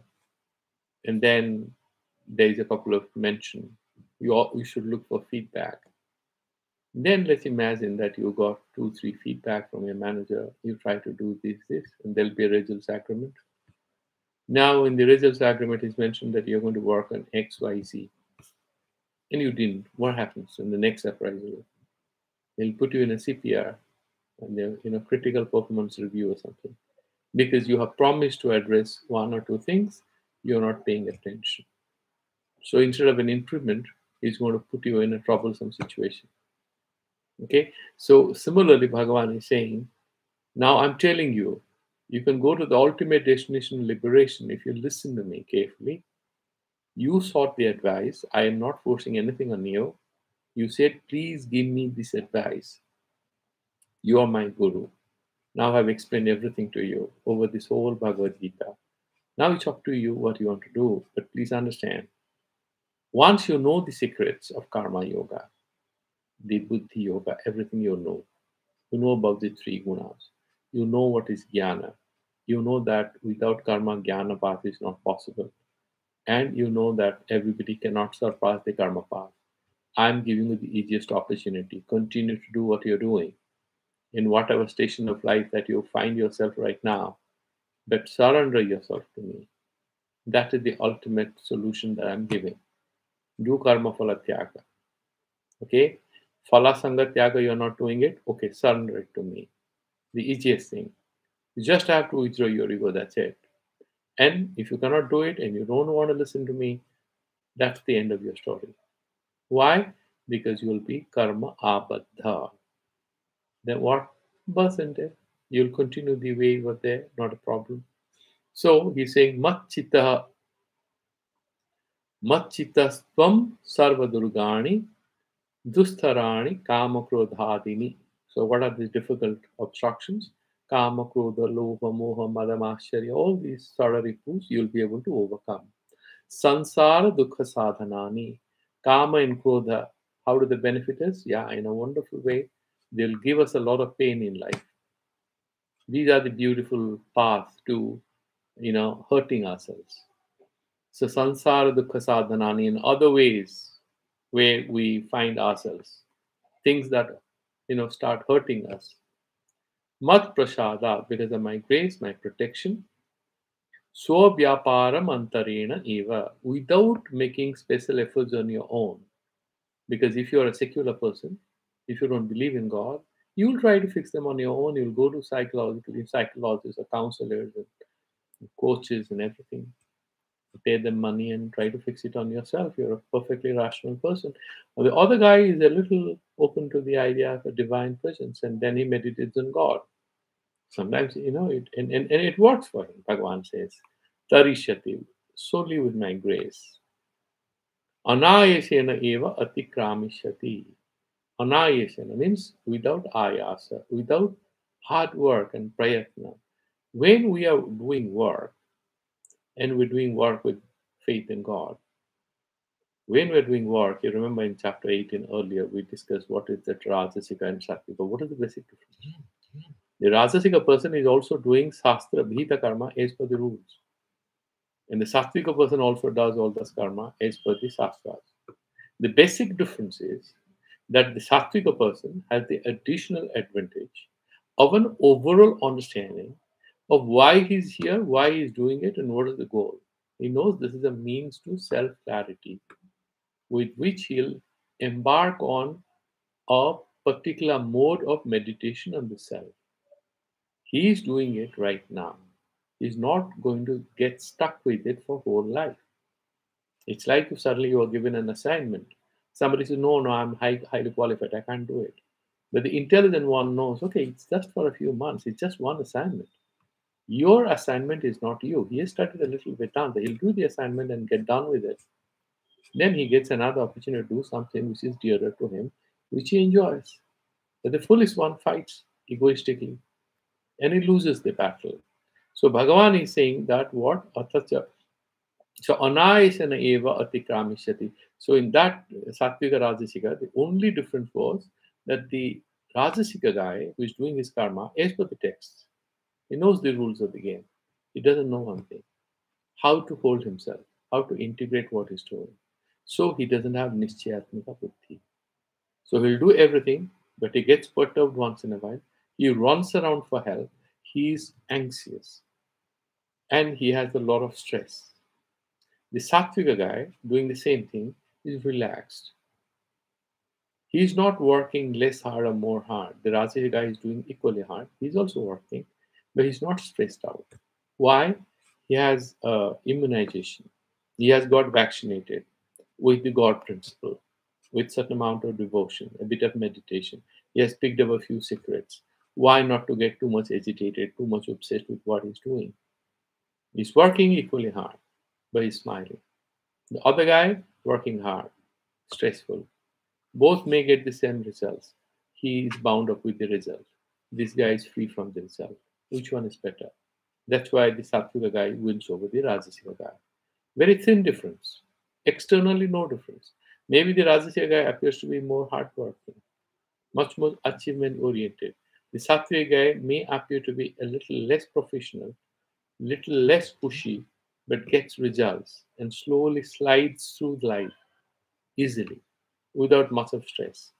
and then there is a couple of mention, you should look for feedback. Then let's imagine that you got 2-3 feedback from your manager. You try to do this, and there'll be a results agreement. Now, in the results agreement, it's mentioned that you're going to work on X, Y, Z, and you didn't. What happens in the next appraisal? They'll put you in a CPR, and they're, critical performance review or something, because you have promised to address 1 or 2 things, you're not paying attention. So instead of an improvement, it's going to put you in a troublesome situation. Okay, so similarly, Bhagavan is saying, now I'm telling you, you can go to the ultimate destination, liberation, if you listen to me carefully. You sought the advice. I am not forcing anything on you. You said, please give me this advice. You are my guru. Now I've explained everything to you over this whole Bhagavad Gita. Now it's up to you what you want to do. But please understand, once you know the secrets of karma yoga, the buddhi yoga, everything you know about the 3 gunas, you know what is jnana, you know that without karma, jnana path is not possible, and you know that everybody cannot surpass the karma path. I'm giving you the easiest opportunity. Continue to do what you're doing in whatever station of life that you find yourself right now, but surrender yourself to me. That is the ultimate solution that I'm giving. Do karma phala tyaga. Okay? Phala sanga tyaga, you're not doing it. Okay, surrender it to me. The easiest thing. You just have to withdraw your ego, that's it. And if you cannot do it and you don't want to listen to me, that's the end of your story. Why? Because you will be karma abadha. Then what? Basante. You'll continue the way you were there, not a problem. So he's saying, Mat chittastvam sarva durgani dustharani kama krodhadini. So what are these difficult obstructions? Kama, krodha, lobha, moha, madam, ashcharya, all these sararipus you'll be able to overcome. Sansara dukha sadhanani. Kama and krodha, how do they benefit us? Yeah, in a wonderful way. They'll give us a lot of pain in life. These are the beautiful paths to, hurting ourselves. So sansara dukkha sadhanani, in other ways where we find ourselves, things that, start hurting us. Mat prasada, because of my grace, my protection. Swabhyaparam antarena eva, without making special efforts on your own. Because if you're a secular person, if you don't believe in God, you'll try to fix them on your own. You'll go to psychologists or counselors and coaches and everything. Pay them money and try to fix it on yourself. You're a perfectly rational person. Well, the other guy is a little open to the idea of a divine presence, and then he meditates on God. Sometimes, and it works for him. Bhagavan says, Tarishati, solely with my grace. Anayasena eva atikramishati. Anayasena means without ayasa, without hard work and prayatna. When we are doing work, and we're doing work with faith in God, when we're doing work, you remember in chapter 18 earlier, we discussed what is that Rajasika and Sattvika. What is the basic difference? The Rajasika person is also doing Shastra, Bhita karma as per the rules. And the Sattvika person also does all this karma as per the Shastras. The basic difference is that the Sattvika person has the additional advantage of an overall understanding of why he's here, why he's doing it, and what is the goal. He knows this is a means to self clarity with which he'll embark on a particular mode of meditation on the self. He is doing it right now. He's not going to get stuck with it for whole life. It's like if suddenly you are given an assignment. Somebody says, no, no, I'm highly qualified. I can't do it. But the intelligent one knows, okay, it's just for a few months. It's just one assignment. Your assignment is not you. He has studied a little Vedanta. He'll do the assignment and get done with it. Then he gets another opportunity to do something which is dearer to him, which he enjoys. But the foolish one fights egoistically and he loses the battle. So Bhagavan is saying that what? So anayasana eva atikramishati. So in that Sattvika Rajasika, the only difference was that the Rajasika guy who is doing his karma as per the text, he knows the rules of the game. He doesn't know one thing: how to hold himself, how to integrate what he's doing. So he doesn't have nischayatmika buddhi. So he'll do everything, but he gets perturbed once in a while. He runs around for help. He's anxious and he has a lot of stress. The Sattvika guy doing the same thing is relaxed. He's not working less hard or more hard. The Rajasika guy is doing equally hard. He's also working, but he's not stressed out. Why? He has immunization. He has got vaccinated with the God principle, with certain amount of devotion, a bit of meditation. He has picked up a few secrets. Why not to get too much agitated, too much obsessed with what he's doing? He's working equally hard, but he's smiling. The other guy working hard, stressful. Both may get the same results. He is bound up with the result. This guy is free from the result. Which one is better? That's why the Sattvika guy wins over the Rajasika guy. Very thin difference. Externally, no difference. Maybe the Rajasika guy appears to be more hardworking, much more achievement oriented. The Sattvika guy may appear to be a little less professional, little less pushy, but gets results and slowly slides through life easily without much of stress.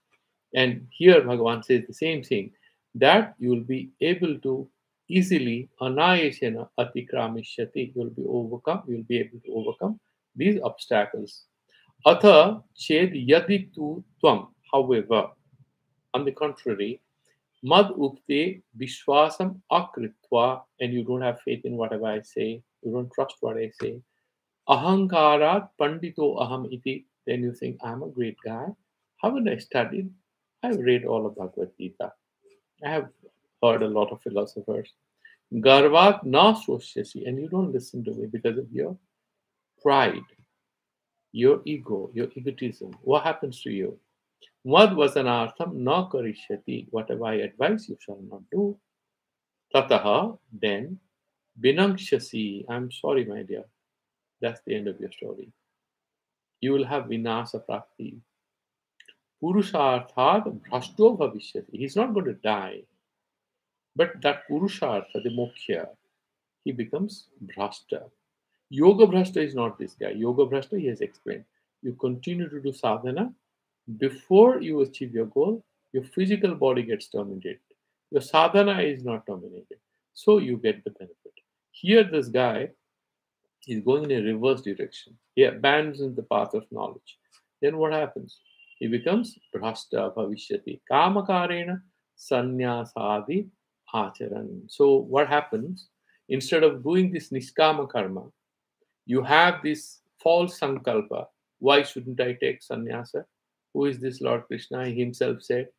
And here Bhagavan says the same thing, that you will be able to easily anayasena atikramishati, you'll be able to overcome these obstacles. Atha ched yadi tu tvam, however, on the contrary, mad ukte vishwasam akritva, and you don't have faith in whatever I say, you don't trust what I say. Ahankarat pandito aham iti, then you think I'm a great guy. Haven't I studied? I've read all of Bhagavad Gita. I have heard a lot of philosophers. Garvat na soshyasi, and you don't listen to me because of your pride, your ego, your egotism. What happens to you? Mad vasanartham na karishyati, whatever I advise you shall not do. Tataha, then, binangshasi, I'm sorry, my dear. That's the end of your story. You will have vinasa prapti. Purusharthat bhrashto bhavishyati. He's not going to die. But that purushartha, the moksha, he becomes bhrashta. Yoga bhrashta is not this guy. Yoga bhrashta, he has explained. You continue to do sadhana. Before you achieve your goal, your physical body gets terminated. Your sadhana is not terminated. So you get the benefit. Here, this guy is going in a reverse direction. He abandons the path of knowledge. Then what happens? He becomes bhrashta bhavishyati kamakarena sannyasadi acharan. So what happens? Instead of doing this niskama karma, you have this false sankalpa. Why shouldn't I take sannyasa? Who is this Lord Krishna? He himself said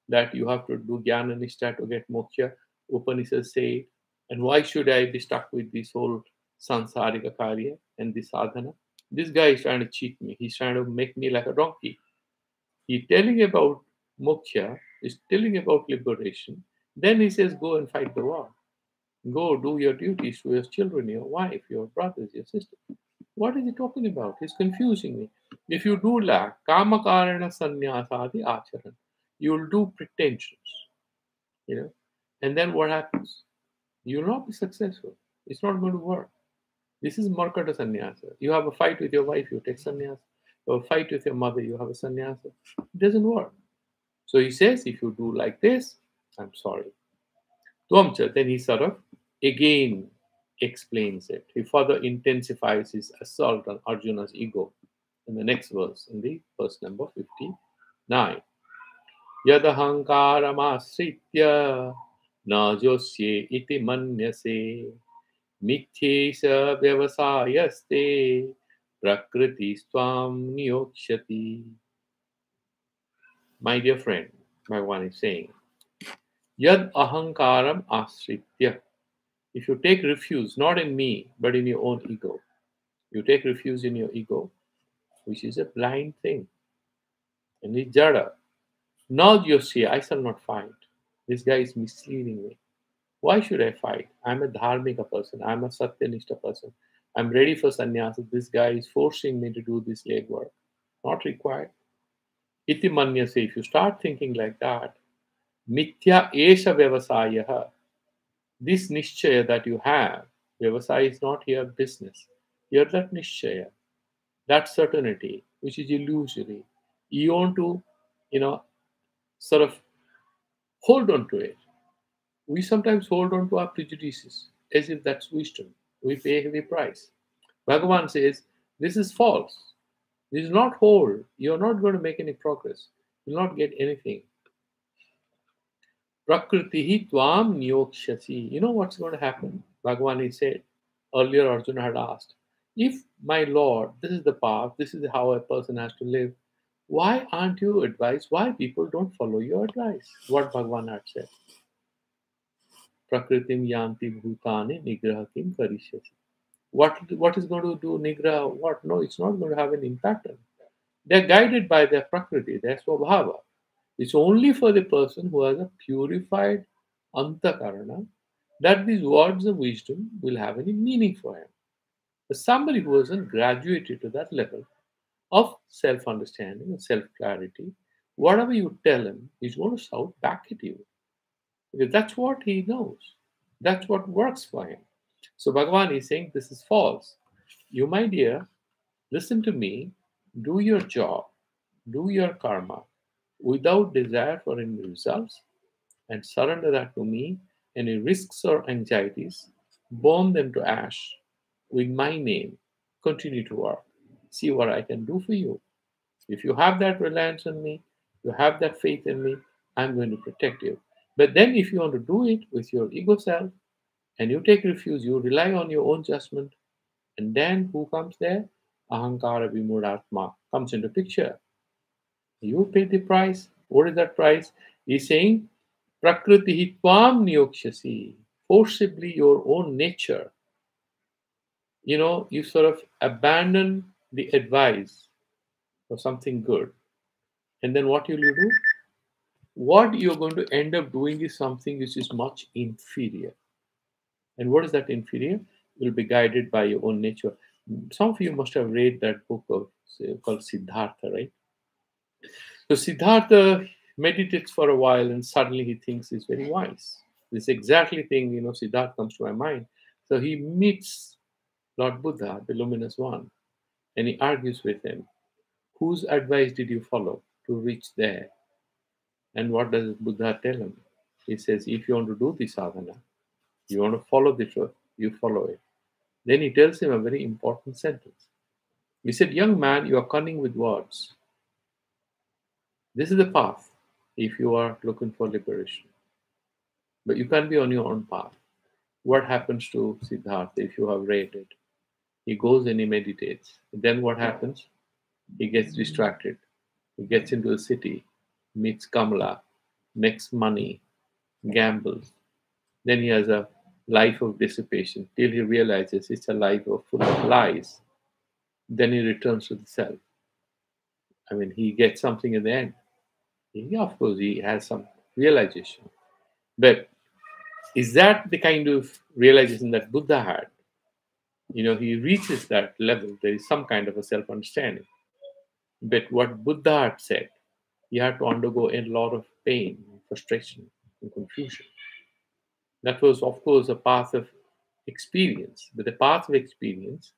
that you have to do jnana nishtha to get moksha. Upanishads say it. And why should I be stuck with this whole sansarika karya and this sadhana? This guy is trying to cheat me. He's trying to make me like a donkey. He's telling about moksha, he's telling about liberation, Then he says, go and fight the war. Go do your duties to your children, your wife, your brothers, your sisters. What is he talking about? He's confusing me. If you do lack kamakarana sannyasadi acharan, you will do pretensions, you know, and then what happens? You will not be successful. It's not going to work. This is markata sannyasa. You have a fight with your wife, you take sannyasa. You have a fight with your mother, you have a sannyasa. It doesn't work. So he says, if you do like this, I'm sorry. Twamcha, then he sort of again explains it. He further intensifies his assault on Arjuna's ego in the next verse, in the verse number 59. Yadahankaramashritya najosye iti manyase mithyesa vyavasayaste prakriti swam niyokshati. My dear friend, Bhagavan is saying, Yad ahankaram asritya. If you take refuge not in me, but in your own ego, you take refuge in your ego, which is a blind thing. And it's jada. Now you see, I shall not fight. This guy is misleading me. Why should I fight? I'm a dharmika person. I'm a satyanishta person. I'm ready for sannyasa. This guy is forcing me to do this legwork. Not required. Iti manyase. If you start thinking like that, mithya esha vyavasayaha. This nishchaya that you have, vyavasaya is not here business. Here that nishchaya, that certainty, which is illusory. You want to, sort of hold on to it. We sometimes hold on to our prejudices as if that's wisdom. We pay a heavy price. Bhagavan says, this is false. This is not whole. You're not going to make any progress. You'll not get anything. Prakritihi tvam niyokshasi. You know what's going to happen? Bhagavan said, earlier Arjuna had asked, if my Lord, this is the path, this is how a person has to live, why aren't you advised? Why people don't follow your advice? What Bhagavan had said. Prakritim yanti bhutani nigraha kim karishyasi. What is going to do nigraha? What? No, it's not going to have an impact on them. They're guided by their prakriti, their swabhava. It's only for the person who has a purified antakarana that these words of wisdom will have any meaning for him. But somebody who hasn't graduated to that level of self-understanding and self-clarity, whatever you tell him, he's going to shout back at you. Because that's what he knows. That's what works for him. So Bhagavan is saying this is false. You, my dear, listen to me, do your job, do your karma without desire for any results, and surrender that to me. Any risks or anxieties, burn them to ash with my name. Continue to work. See what I can do for you. If you have that reliance on me, you have that faith in me, I'm going to protect you. But then, if you want to do it with your ego self and you take refuge, you rely on your own judgment, and then who comes there? Ahankara Vimudatma comes into picture. You pay the price. What is that price? He's saying, Prakriti Tvam Niyokshasi, forcibly your own nature. You sort of abandon the advice for something good. And then what will you do? What you're going to end up doing is something which is much inferior. And what is that inferior? You'll be guided by your own nature. Some of you must have read that book called Siddhartha, right? So Siddhartha meditates for a while and suddenly he thinks he's very wise. This exactly thing, Siddhartha comes to my mind. So he meets Lord Buddha, the luminous one, and he argues with him. Whose advice did you follow to reach there? And what does Buddha tell him? He says, if you want to do the sadhana, you want to follow the truth, you follow it. Then he tells him a very important sentence. He said, young man, you are cunning with words. This is the path if you are looking for liberation. But you can't be on your own path. What happens to Siddhartha if you have read it? He goes and he meditates. Then what happens? He gets distracted. He gets into the city, meets Kamala, makes money, gambles. Then he has a life of dissipation till he realizes it's a life full of lies. Then he returns to the self. He gets something in the end. Of course, he has some realization. But is that the kind of realization that Buddha had? He reaches that level. There is some kind of a self understanding. But what Buddha had said, he had to undergo a lot of pain, frustration, and confusion. That was, of course, a path of experience, but a path of experience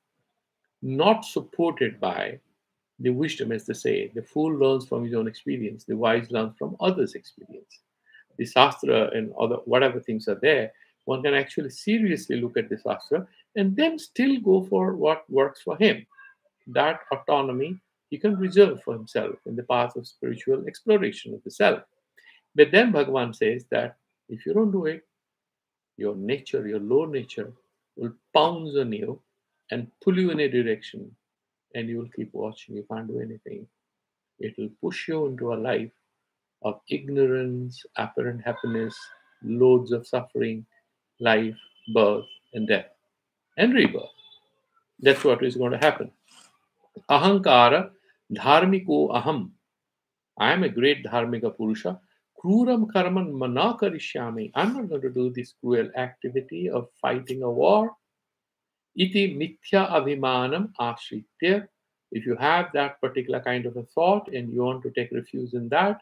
not supported by the wisdom, as they say. The fool learns from his own experience, the wise learns from others' experience. The Shastra and other whatever things are there, one can actually seriously look at the Shastra and then still go for what works for him. That autonomy he can reserve for himself in the path of spiritual exploration of the self. But then Bhagavan says that if you don't do it, your nature, your low nature, will pounce on you and pull you in a direction, and you will keep watching. You can't do anything. It will push you into a life of ignorance, apparent happiness, loads of suffering, life, birth, and death, and rebirth. That's what is going to happen. Ahankara dharmiko aham. I am a great dharmika purusha. Kruram karman mana karishyami. I'm not going to do this cruel activity of fighting a war. Iti mithya abhimanam ashritya. If you have that particular kind of a thought and you want to take refuge in that,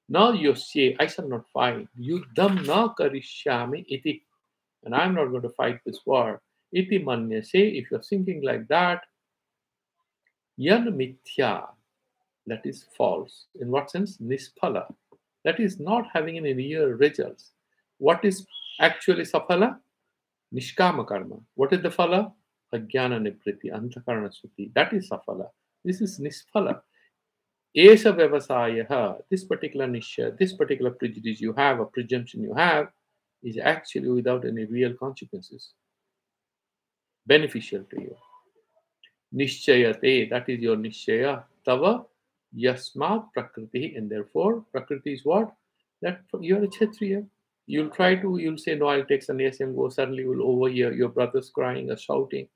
now you say, I shall not fight. Yuddham na karishyami iti. And I'm not going to fight this war. Iti manya. Say, if you're thinking like that, yan mithya, that is false. In what sense? Nisphala. That is not having any real results. What is actually saphala? Nishkama karma. What is the phala? Ajnana nibriti, antakarana suti. That is saphala. This is nisphala. Esha vyavasayaha, this particular nishya, this particular prejudice you have, a presumption you have, is actually without any real consequences, beneficial to you. Nishchayate, that is your nishchaya. Tava yasmat prakriti, and therefore prakriti is what? That you're a kshatriya. You'll say, no, I'll take sannyas and go. Suddenly you'll overhear your brothers crying or shouting,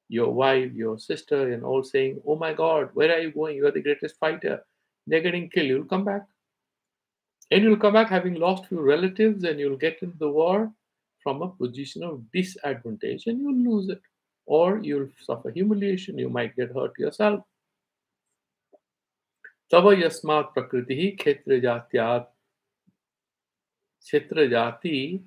your wife, your sister, and all saying, oh my God, where are you going? You are the greatest fighter. They're getting killed. You'll come back. And you'll come back having lost few relatives, and you'll get into the war from a position of disadvantage, and you'll lose it. Or you'll suffer humiliation, you might get hurt yourself. Tava yasmat prakriti kshetra jatyat kshetra jati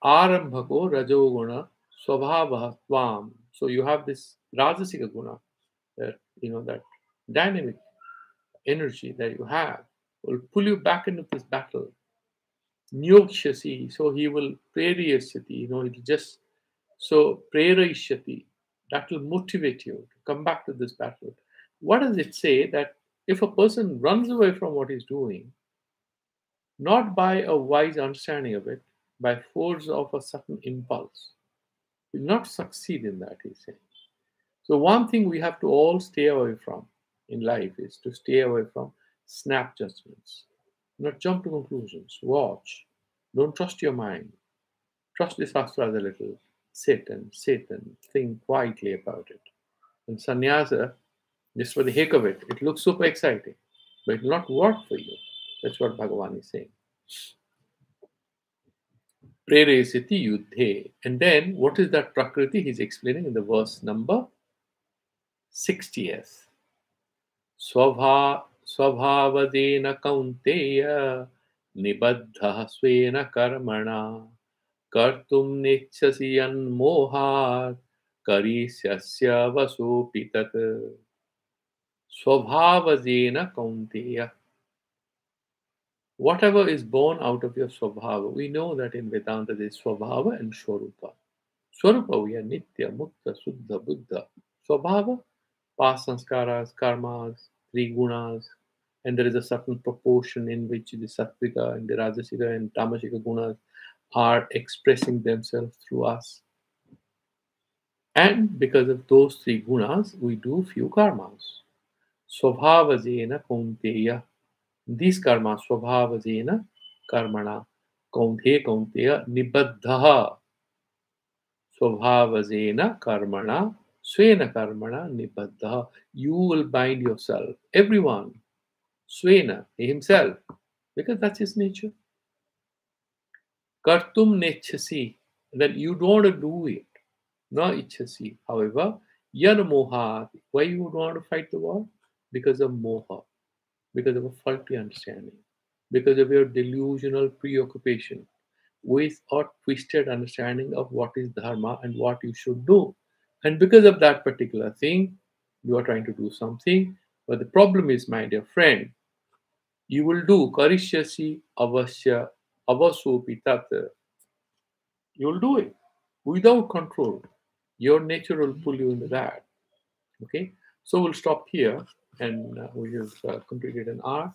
arambhako rajoguna swabhavah tvam. So you have this rajasika guna, that dynamic energy that you have will pull you back into this battle. Nyokshasi, so he will prerayasati, it'll just so prerayashati, that will motivate you to come back to this battle. What does it say? That if a person runs away from what he's doing, not by a wise understanding of it, by force of a certain impulse, will not succeed in that, he's saying. So one thing we have to all stay away from in life is to stay away from snap judgments. Not jump to conclusions. Watch. Don't trust your mind. Trust the Shastras a little. Sit and think quietly about it. And sannyasa, just for the heck of it, it looks super exciting, but it will not work for you. That's what Bhagavan is saying. Preresiti yuddhe. And then, what is that prakriti? He's explaining in the verse number 60th. स्वभावदेन कौन्तेय निबद्धः स्वेन कर्मणा कर्तुं नेच्छसि यन्मोहात् करिष्यस्य वसोऽपि तत् स्वभावदेन कौन्तेय. Whatever is born out of your swabhava, we know that in Vedanta there is swabhava and swarupa. Swarupa, we are nitya, mukta, suddha, buddha. Swabhava, past sanskaras, karmas, three gunas, and there is a certain proportion in which the sattvika and the rajasika and tamasica gunas are expressing themselves through us. And because of those three gunas, we do few karmas. Swabhavajena kaunteya. These karmas, swabhavajena karmana. Kaunteya nibaddhaha. Swabhavajena karmana. Swena karmana nibaddha. You will bind yourself. Everyone. Swena, himself. Because that's his nature. Kartum nechasi, then you don't want to do it. No ichasi. However, yan moha. Why you don't want to fight the war? Because of moha, because of a faulty understanding, because of your delusional preoccupation with or twisted understanding of what is dharma and what you should do. And because of that particular thing, you are trying to do something. But the problem is, my dear friend, you will do karishyasi avasya avasopi tat. You will do it without control. Your nature will pull you into that. Okay, so we'll stop here, and we have completed an hour,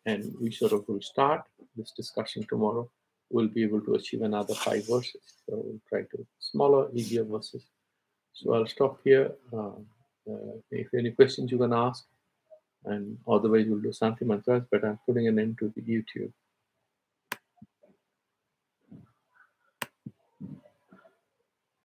and we sort of will start this discussion tomorrow. We'll be able to achieve another 5 verses. So we'll try to smaller, easier verses. So I'll stop here. If any questions you can ask, and otherwise we'll do Santi mantras, but I'm putting an end to the YouTube.